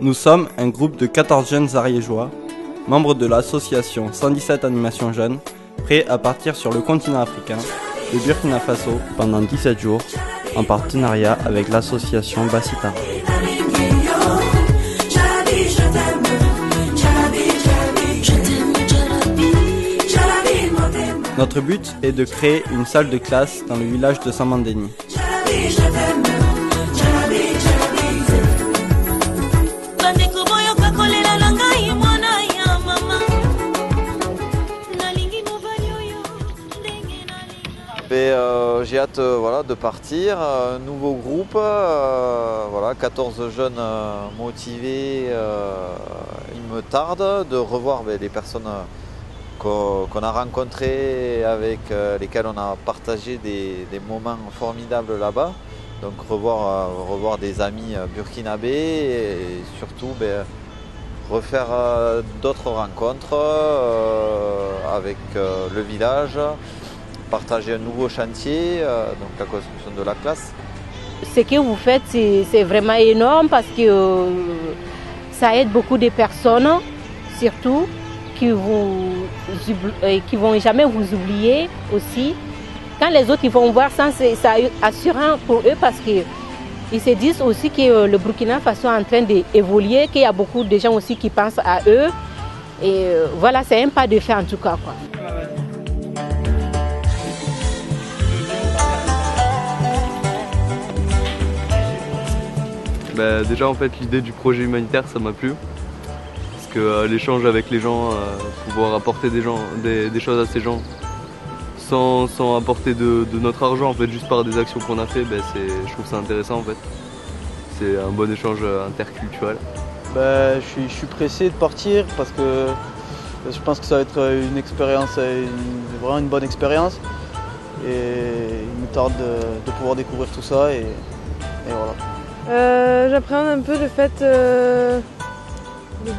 Nous sommes un groupe de 14 jeunes ariégeois, membres de l'association 117 Animation Jeunes, prêts à partir sur le continent africain, le Burkina Faso, pendant 17 jours, en partenariat avec l'association Bassitara. Notre but est de créer une salle de classe dans le village de Samandeni. J'ai hâte de partir, nouveau groupe, 14 jeunes motivés. Il me tarde de revoir les personnes qu'on a rencontrées, avec lesquelles on a partagé des moments formidables là-bas. Donc revoir des amis burkinabés et surtout refaire d'autres rencontres avec le village. Partager un nouveau chantier, donc la construction de la classe. Ce que vous faites, c'est vraiment énorme parce que ça aide beaucoup de personnes, surtout qui vont jamais vous oublier aussi. Quand les autres ils vont voir ça, c'est assurant pour eux parce qu'ils se disent aussi que le Burkina Faso est en train d'évoluer, qu'il y a beaucoup de gens aussi qui pensent à eux. Et voilà, c'est un pas de fait en tout cas, quoi. Déjà en fait l'idée du projet humanitaire ça m'a plu parce que l'échange avec les gens, pouvoir apporter des choses à ces gens sans apporter de notre argent en fait, juste par des actions qu'on a fait, je trouve ça intéressant en fait. C'est un bon échange interculturel. Je suis pressé de partir parce que je pense que ça va être une expérience, vraiment une bonne expérience et il me tarde de pouvoir découvrir tout ça et voilà. J'appréhende un peu le fait de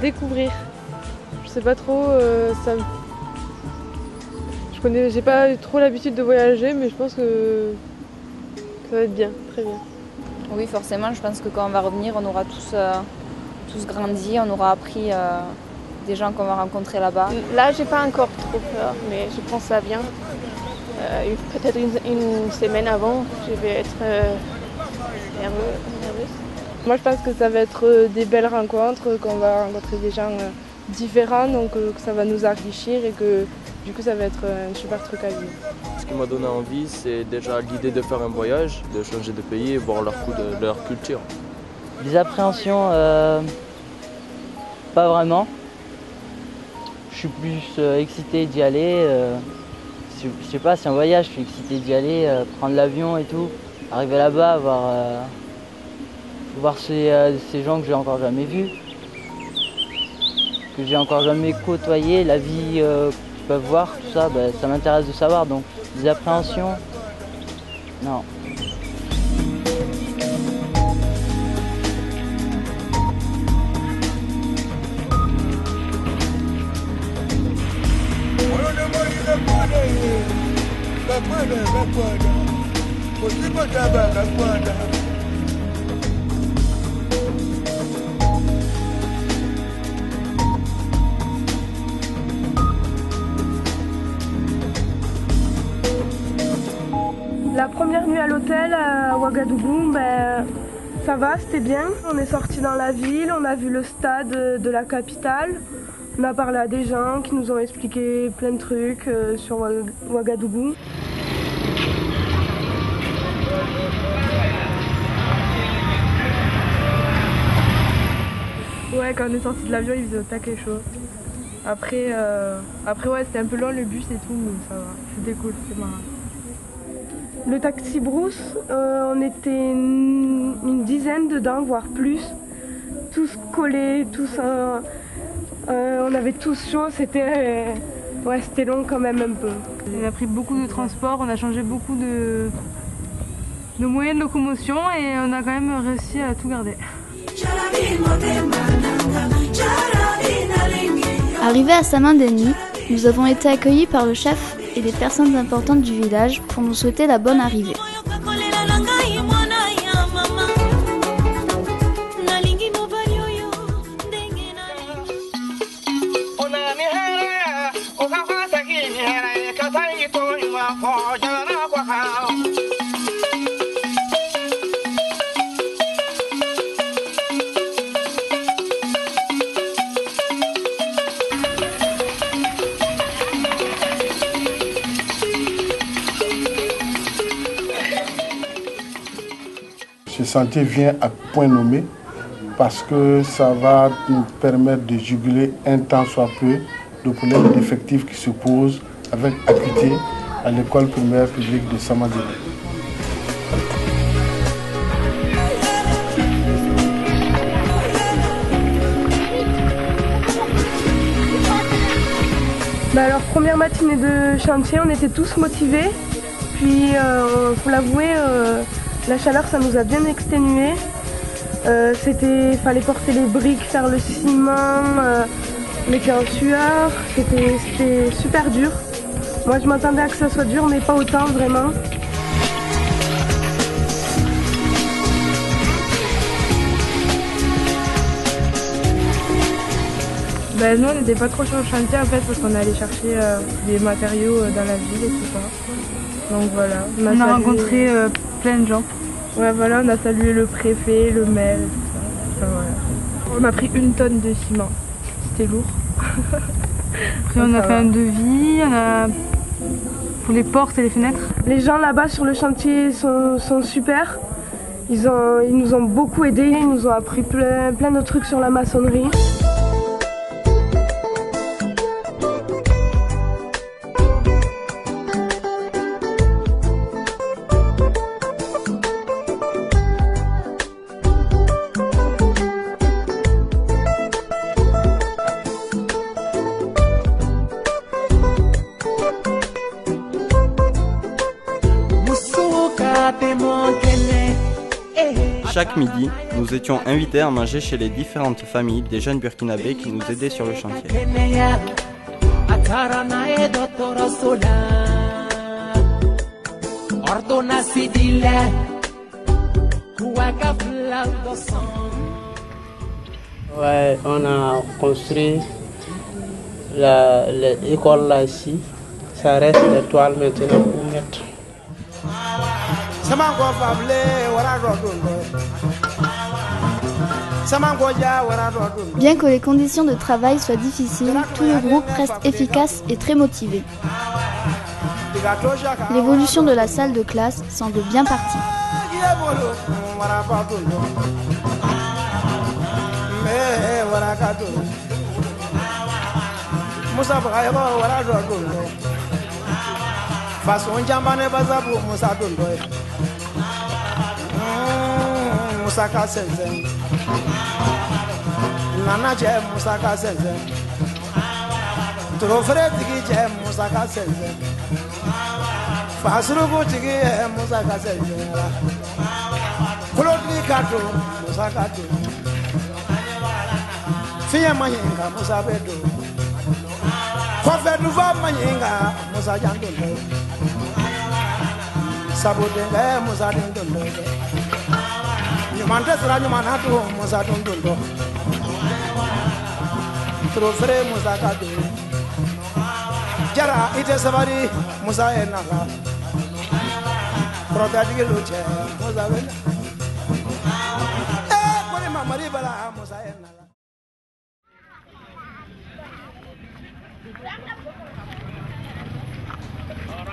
découvrir. Je sais pas trop, j'ai pas trop l'habitude de voyager, mais je pense que ça va être bien, très bien. Oui, forcément, je pense que quand on va revenir, on aura tous grandi, on aura appris des gens qu'on va rencontrer là-bas. Là, j'ai pas encore trop peur, mais je pense que ça vient. Peut-être une semaine avant, je vais être nerveuse. Moi je pense que ça va être des belles rencontres, qu'on va rencontrer des gens différents, donc que ça va nous enrichir et que du coup ça va être un super truc à vivre. Ce qui m'a donné envie, c'est déjà l'idée de faire un voyage, de changer de pays et voir leur culture. Les appréhensions, pas vraiment. Je suis plus excité d'y aller. Je sais pas, c'est un voyage, je suis excité d'y aller, prendre l'avion et tout. Arriver là-bas, voir ces gens que j'ai encore jamais vus, que j'ai encore jamais côtoyé, la vie qu'ils peuvent voir, tout ça, ça m'intéresse de savoir. Donc des appréhensions, non. La première nuit à l'hôtel à Ouagadougou, ça va, c'était bien. On est sorti dans la ville, on a vu le stade de la capitale. On a parlé à des gens qui nous ont expliqué plein de trucs sur Ouagadougou. Ouais, quand on est sorti de l'avion, il faisait au taquet chaud. Après ouais, c'était un peu long le bus et tout, mais ça va, c'était cool, c'était marrant. Le taxi brousse, on était une dizaine dedans, voire plus. Tous collés, on avait tous chaud, c'était long quand même un peu. On a pris beaucoup de transport, on a changé beaucoup de moyens de locomotion et on a quand même réussi à tout garder. Arrivés à Samandeni, nous avons été accueillis par le chef et des personnes importantes du village pour nous souhaiter la bonne arrivée. chantier vient à point nommé parce que ça va nous permettre de juguler un temps soit peu de problèmes d'effectifs qui se posent avec acuité à l'école primaire publique de Saman-Déni. Alors, première matinée de chantier, on était tous motivés. Puis, faut l'avouer, la chaleur, ça nous a bien exténués. Fallait porter les briques, faire le ciment, on était en sueur, c'était super dur. Moi, je m'attendais à que ça soit dur, mais pas autant, vraiment. Nous, on n'était pas trop sur le chantier en fait parce qu'on allait chercher des matériaux dans la ville et tout ça. Donc voilà. On a rencontré plein de gens. Ouais, voilà, on a salué le préfet, le maire et tout ça. Enfin, voilà. On a pris 1 tonne de ciment. C'était lourd. Après, on a fait un devis, pour les portes et les fenêtres. Les gens là-bas sur le chantier sont super. Ils nous ont beaucoup aidés, ils nous ont appris plein de trucs sur la maçonnerie. Chaque midi, nous étions invités à manger chez les différentes familles des jeunes burkinabés qui nous aidaient sur le chantier. Ouais, on a construit l'école là ici. Ça reste l'étoile maintenant pour mettre. Bien que les conditions de travail soient difficiles, tout le groupe reste efficace et très motivé. L'évolution de la salle de classe semble bien partie. Musaka senzen nana je musaka senzen trofre tigi je musaka senzen fasrugo tigi musaka senzen kolodni kato musaka to fiya mayenga musabedo kofe duva mayenga musajando sabodenga musadendo Mantasra Manatu Musatundundo Trofre Musakadu Jara ite savari Musa Enaka Protati Luce Musa Vena Polima Maribala Musa Enaka.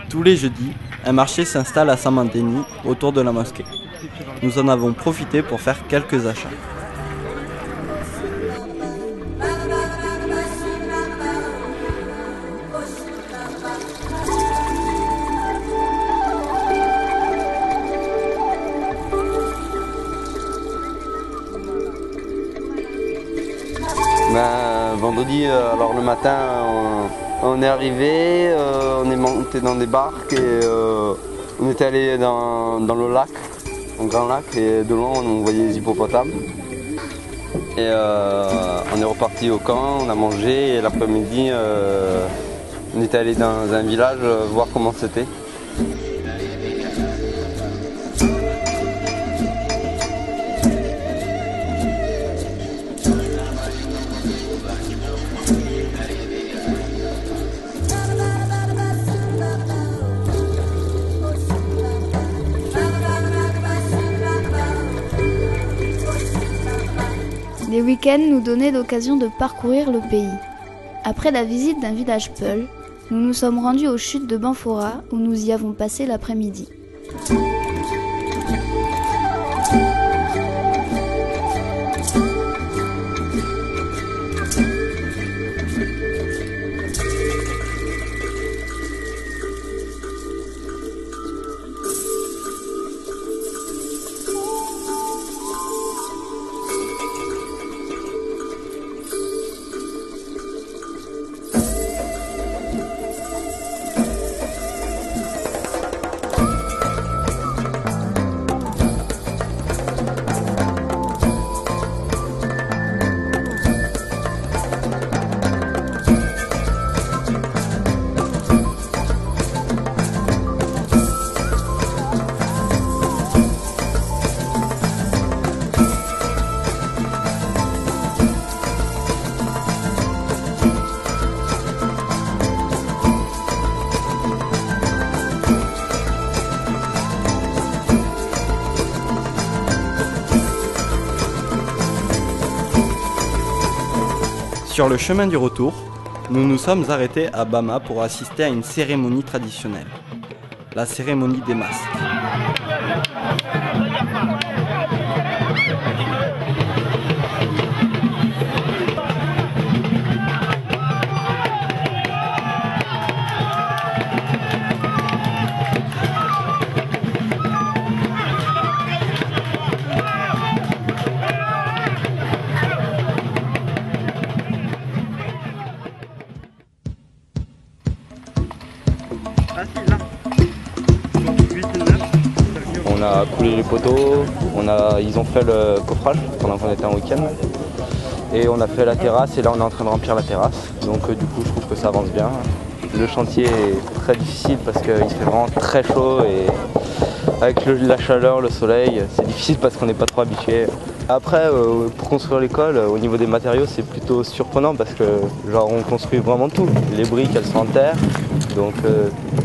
Tous les jeudis, un marché s'installe à Saman-Déni autour de la mosquée. Nous en avons profité pour faire quelques achats. Vendredi, alors le matin, on est arrivé, on est monté dans des barques et on est allé dans le lac, un grand lac, et de loin on voyait les hippopotames. Et on est reparti au camp, on a mangé et l'après-midi on est allé dans un village voir comment c'était. Les week-ends nous donnaient l'occasion de parcourir le pays. Après la visite d'un village Peul, nous nous sommes rendus aux chutes de Banfora où nous y avons passé l'après-midi. Sur le chemin du retour, nous nous sommes arrêtés à Bama pour assister à une cérémonie traditionnelle, la cérémonie des masques. On a coulé les poteaux, ils ont fait le coffrage pendant qu'on était en week-end. Et on a fait la terrasse et là on est en train de remplir la terrasse. Donc du coup je trouve que ça avance bien. Le chantier est très difficile parce qu'il fait vraiment très chaud et avec la chaleur, le soleil, c'est difficile parce qu'on n'est pas trop habitué. Après pour construire l'école, au niveau des matériaux c'est plutôt surprenant parce que genre on construit vraiment tout. Les briques elles sont en terre, donc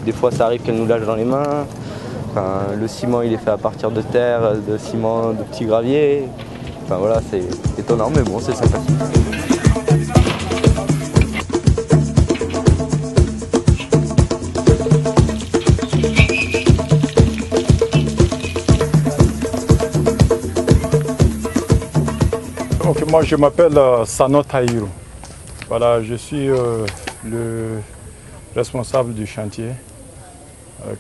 des fois ça arrive qu'elles nous lâchent dans les mains. Enfin, le ciment il est fait à partir de terre, de ciment, de petits graviers. Enfin voilà, c'est étonnant mais bon c'est sympathique. Ok, moi je m'appelle Sano Taïro. Voilà, je suis le responsable du chantier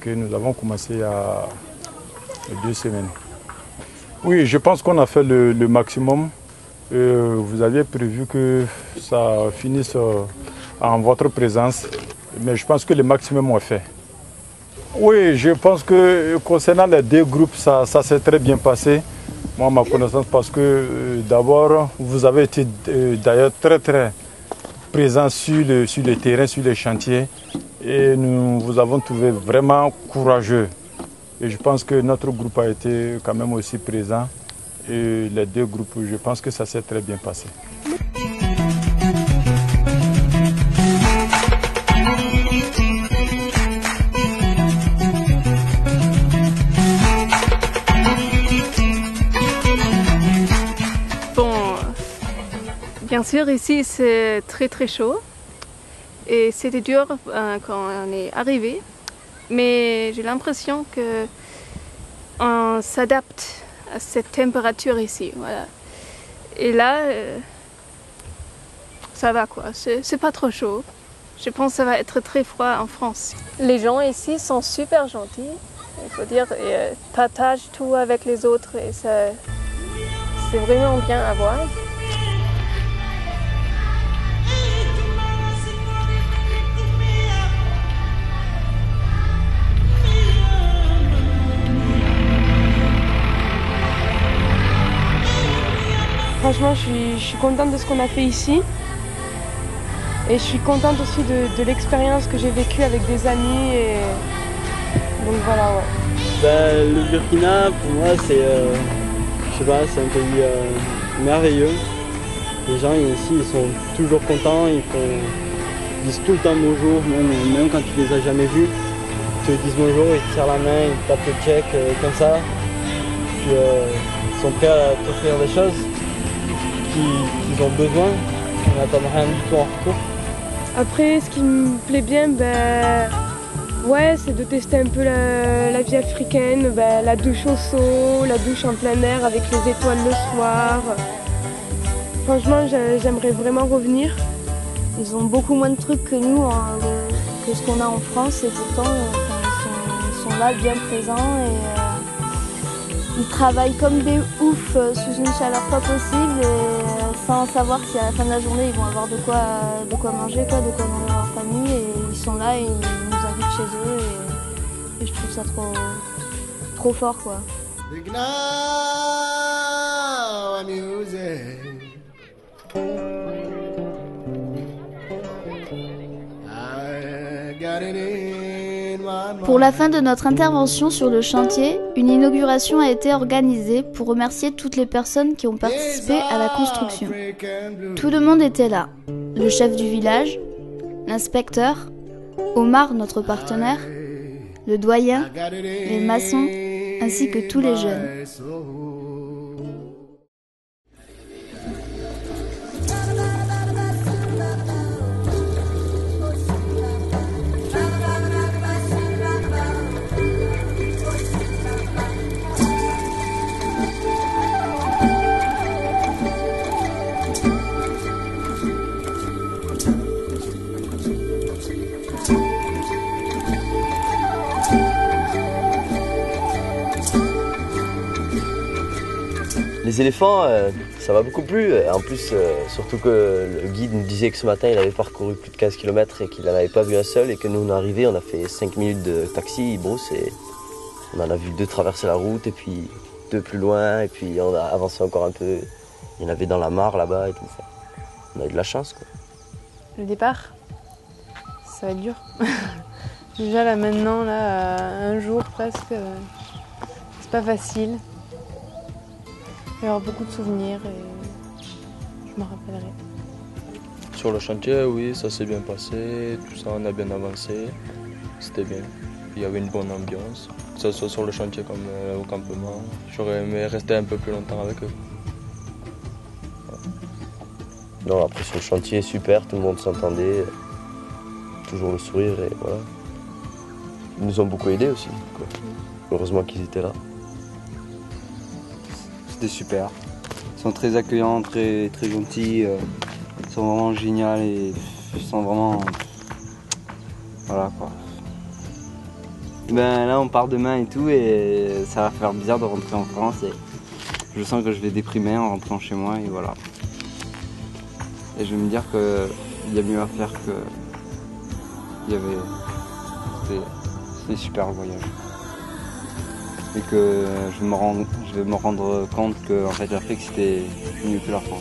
que nous avons commencé il y a 2 semaines. Oui, je pense qu'on a fait le maximum. Vous aviez prévu que ça finisse en votre présence, mais je pense que le maximum est fait. Oui, je pense que concernant les 2 groupes, ça s'est très bien passé. Moi, ma connaissance, parce que d'abord, vous avez été d'ailleurs très présent sur le terrain, sur les chantiers. Et nous vous avons trouvé vraiment courageux. Et je pense que notre groupe a été quand même aussi présent. Et les 2 groupes, je pense que ça s'est très bien passé. Bon, bien sûr, ici c'est très chaud. Et c'était dur quand on est arrivé, mais j'ai l'impression qu'on s'adapte à cette température ici. Voilà. Et là, ça va quoi, c'est pas trop chaud. Je pense que ça va être très froid en France. Les gens ici sont super gentils, il faut dire, et partagent tout avec les autres et c'est vraiment bien à voir. Franchement, je suis contente de ce qu'on a fait ici. Et je suis contente aussi de l'expérience que j'ai vécue avec des amis. Et... donc voilà, ouais. Le Burkina, pour moi, c'est un pays merveilleux. Les gens ici, ils sont toujours contents, ils disent tout le temps bonjour, même quand tu les as jamais vus. Ils te disent bonjour, ils te serrent la main, ils te tapent le check comme ça. Puis, ils sont prêts à t'offrir des choses qu'ils ont besoin, on n'attend rien du tout en retour. Après, ce qui me plaît bien, ouais, c'est de tester un peu la vie africaine, la douche au seau, la douche en plein air avec les étoiles le soir. Franchement, j'aimerais vraiment revenir. Ils ont beaucoup moins de trucs que nous, que ce qu'on a en France, et pourtant ils sont là bien présents. Et, ils travaillent comme des oufs sous une chaleur pas possible et sans savoir si à la fin de la journée ils vont avoir de quoi manger, de quoi manger leur famille, et ils sont là et ils nous invitent chez eux et je trouve ça trop fort quoi. Pour la fin de notre intervention sur le chantier, une inauguration a été organisée pour remercier toutes les personnes qui ont participé à la construction. Tout le monde était là. Le chef du village, l'inspecteur, Omar, notre partenaire, le doyen, les maçons, ainsi que tous les jeunes. éléphants, ça m'a beaucoup plu. En plus, surtout que le guide nous disait que ce matin, il avait parcouru plus de 15 km et qu'il n'en avait pas vu un seul. Et que nous, on est arrivés, on a fait 5 minutes de taxi, brousse, et on en a vu 2 traverser la route, et puis 2 plus loin, et puis on a avancé encore un peu. Il y en avait dans la mare là-bas et tout. Enfin, on a eu de la chance, quoi. Le départ, ça va être dur. Déjà là maintenant, là, un jour presque, c'est pas facile. Il va y avoir beaucoup de souvenirs et je m'en rappellerai. Sur le chantier, oui, ça s'est bien passé, tout ça, on a bien avancé, c'était bien. Il y avait une bonne ambiance, que ce soit sur le chantier comme au campement. J'aurais aimé rester un peu plus longtemps avec eux. Non, après sur le chantier, super, tout le monde s'entendait, toujours le sourire et voilà. Ils nous ont beaucoup aidés aussi, quoi. Heureusement qu'ils étaient là. C'était super. Ils sont très accueillants, très gentils, ils sont vraiment géniaux et ils sont vraiment... Voilà quoi. Ben là on part demain et tout et ça va faire bizarre de rentrer en France et je sens que je vais déprimer en rentrant chez moi et voilà. Et je vais me dire qu'il y a mieux à faire que... C'était super le voyage. Et que je vais me rendre compte que en fait, l'Afrique c'était mieux que la France.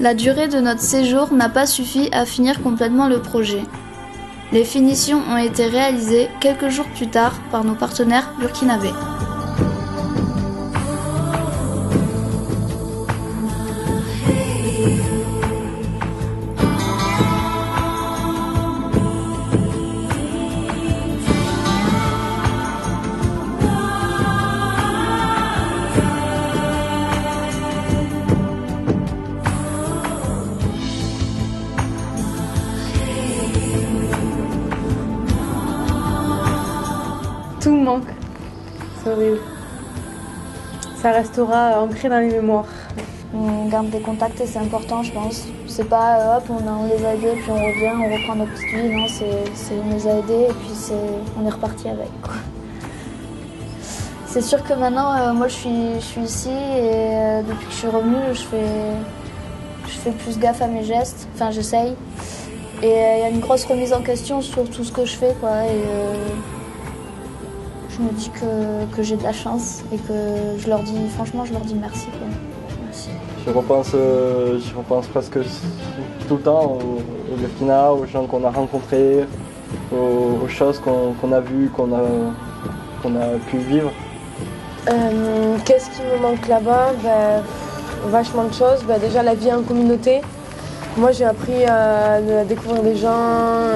La durée de notre séjour n'a pas suffi à finir complètement le projet. Les finitions ont été réalisées quelques jours plus tard par nos partenaires burkinabés. Tout me manque. C'est horrible. Ça restera ancré dans les mémoires. On garde des contacts et c'est important, je pense. C'est pas hop, on les a aidés, puis on revient, on reprend notre petite vie. Non, c'est on les a aidés et puis on est reparti avec, quoi. C'est sûr que maintenant, moi je suis ici et depuis que je suis revenue, je fais plus gaffe à mes gestes. Enfin, j'essaye. Et il y a une grosse remise en question sur tout ce que je fais, quoi. Et je me dis que j'ai de la chance et que je leur dis merci, quoi. Merci. Je repense presque tout le temps au Burkina, aux gens qu'on a rencontrés, aux choses qu'on a vues, qu'on a pu vivre. Qu'est-ce qui me manque là-bas? Vachement de choses. Déjà la vie en communauté. Moi j'ai appris à découvrir des gens.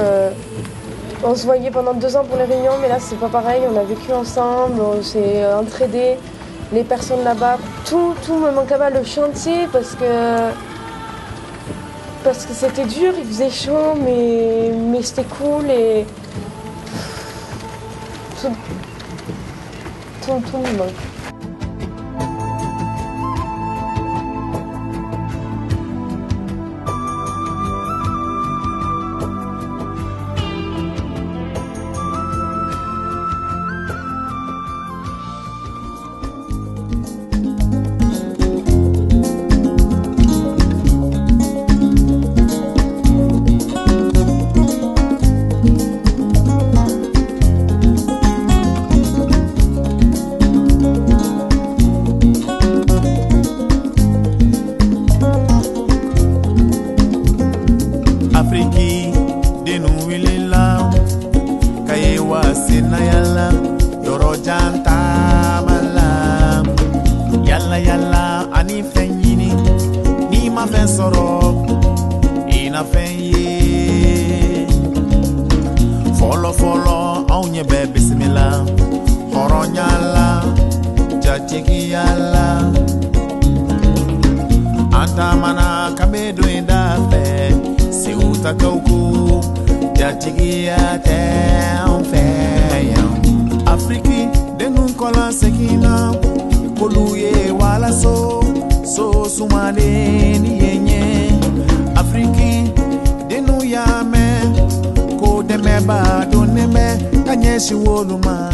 On se voyait pendant 2 ans pour les réunions, mais là c'est pas pareil. On a vécu ensemble, on s'est entraidés. Les personnes là-bas, tout me manque là-bas. Le chantier parce que c'était dur, il faisait chaud, mais c'était cool et tout me manque. Folo anw ye bɛɛ bisimila hɔrɔnya la jatigi yalla anta mana kamedo indafe si utakauku jatigi yate onfeyam Afriki denun kola sekina koluye wala so sumane ni yenye Afriki denu yame ko deme ba doneme kanyeshi woluma